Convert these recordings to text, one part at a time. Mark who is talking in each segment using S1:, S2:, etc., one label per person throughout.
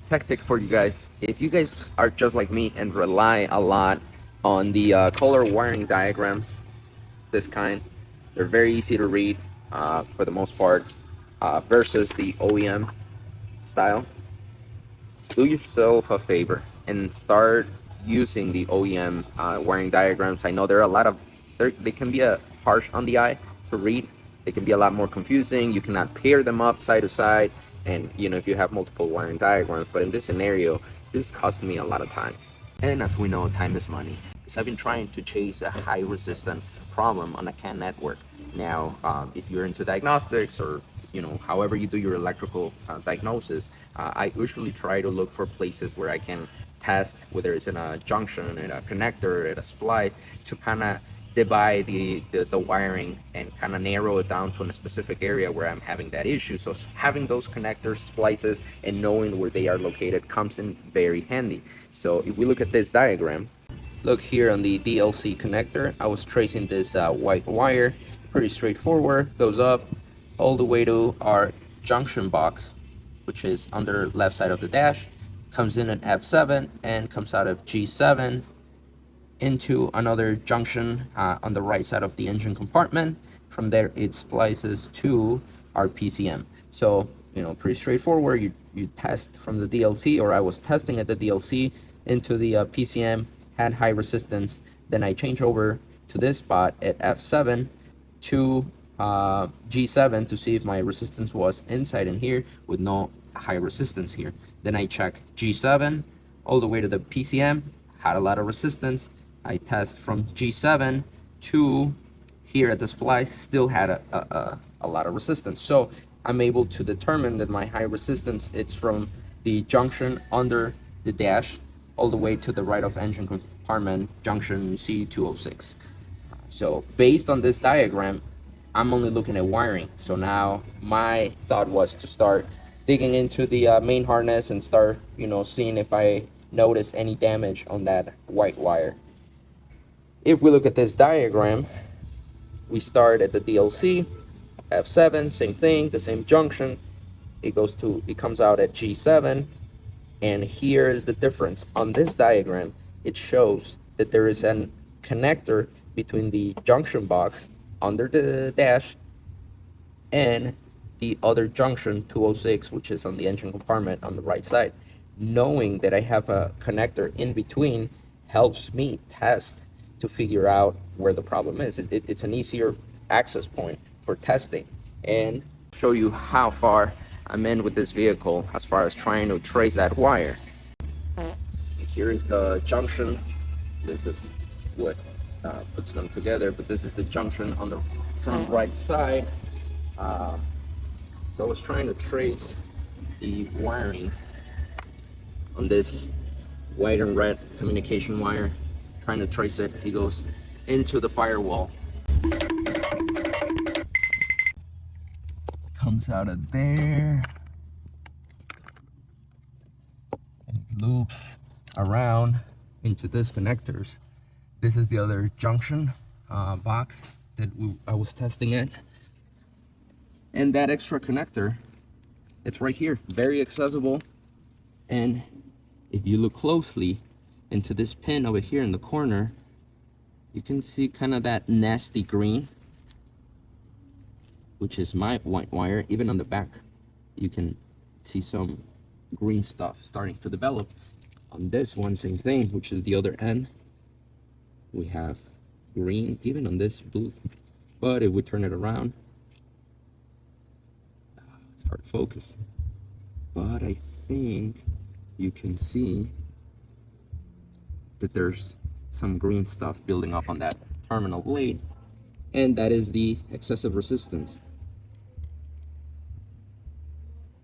S1: tactic for you guys. If you guys are just like me and rely a lot on the color wiring diagrams, this kind, they're very easy to read for the most part, versus the OEM style. Do yourself a favor and start using the OEM wiring diagrams. I know there are a lot of, they can be a harsh on the eye to read. They can be a lot more confusing. You cannot pair them up side to side, and if you have multiple wiring diagrams. But in this scenario, this cost me a lot of time. And as we know, time is money. Because I've been trying to chase a high resistant problem on a CAN network. Now, if you're into diagnostics or however you do your electrical diagnosis, I usually try to look for places where I can test, whether it's in a junction, in a connector, at a splice, to kind of divide the wiring and kind of narrow it down to a specific area where I'm having that issue. So having those connectors, splices, and knowing where they are located comes in very handy. So if we look at this diagram, look here on the DLC connector, I was tracing this white wire, pretty straightforward, goes up all the way to our junction box, which is on the left side of the dash, comes in at F7 and comes out of G7 into another junction on the right side of the engine compartment. From there it splices to our PCM. So pretty straightforward. You test from the DLC, or I was testing at the DLC into the PCM, had high resistance, then I change over to this spot at F7 to G7 to see if my resistance was inside in here with no high resistance here. Then I check G7 all the way to the PCM, had a lot of resistance. I test from G7 to here at the splice, still had a lot of resistance. So I'm able to determine that my high resistance, it's from the junction under the dash all the way to the right of engine compartment, junction C206. So based on this diagram, I'm only looking at wiring. So now my thought was to start digging into the main harness and start seeing if I noticed any damage on that white wire. If we look at this diagram, we start at the DLC, F7, same thing, the same junction. It comes out at G7, and here is the difference. On this diagram, it shows that there is a connector between the junction box under the dash and the other junction 206, which is on the engine compartment on the right side. Knowing that I have a connector in between helps me test to figure out where the problem is. It's an easier access point for testing, and show you how far I'm in with this vehicle as far as trying to trace that wire. Here is the junction. This is what puts them together, but this is the junction on the front right side. So I was trying to trace the wiring on this white and red communication wire, trying to trace it. It goes into the firewall, comes out of there, and it loops around into this connectors. This is the other junction box that I was testing it, and that extra connector, it's right here, very accessible. And if you look closely into this pin over here in the corner, you can see kind of that nasty green, which is my white wire. Even on the back, you can see some green stuff starting to develop. On this one, same thing, which is the other end, we have green, even on this blue. But if we turn it around, it's hard to focus, but I think you can see that there's some green stuff building up on that terminal blade, and that is the excessive resistance.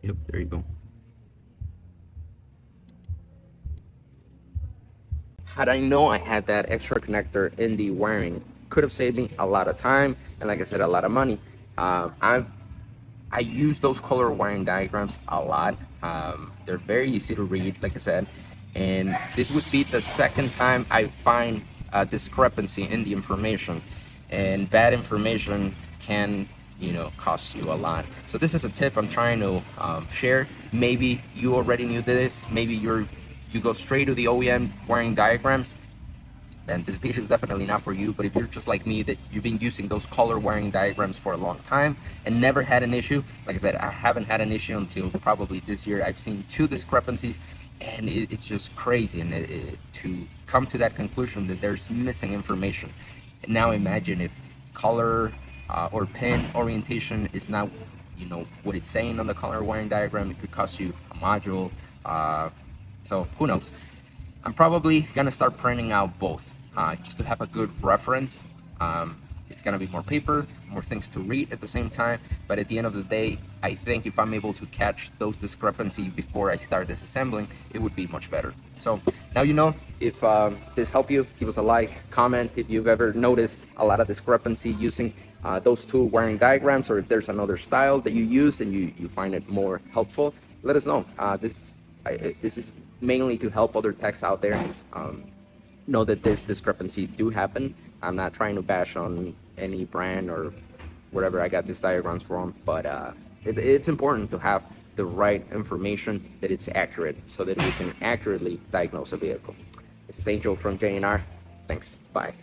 S1: Yep, there you go. Had I known I had that extra connector in the wiring, could have saved me a lot of time, and like I said, a lot of money. I use those color wiring diagrams a lot. They're very easy to read, like I said, and this would be the second time I find a discrepancy in the information, and that information can cost you a lot. So this is a tip I'm trying to share. Maybe you already knew this. Maybe you go straight to the OEM wiring diagrams, then this video is definitely not for you. But if you're just like me, that you've been using those color wiring diagrams for a long time and never had an issue, like I said, I haven't had an issue until probably this year. I've seen 2 discrepancies, and it's just crazy. And to come to that conclusion that there's missing information. And now imagine if color or pin orientation is not what it's saying on the color wiring diagram. It could cost you a module. So who knows? I'm probably gonna start printing out both, just to have a good reference. It's gonna be more paper, more things to read at the same time, but at the end of the day, I think if I'm able to catch those discrepancies before I start disassembling, it would be much better. So now you know. If this helped you, give us a like, comment if you've ever noticed a lot of discrepancy using those 2 wiring diagrams, or if there's another style that you use and you find it more helpful, let us know. This is mainly to help other techs out there know that this discrepancy do happen. I'm not trying to bash on any brand or whatever I got these diagrams from, but it's important to have the right information, that it's accurate, so that we can accurately diagnose a vehicle. This is Angel from JNR. Thanks. Bye.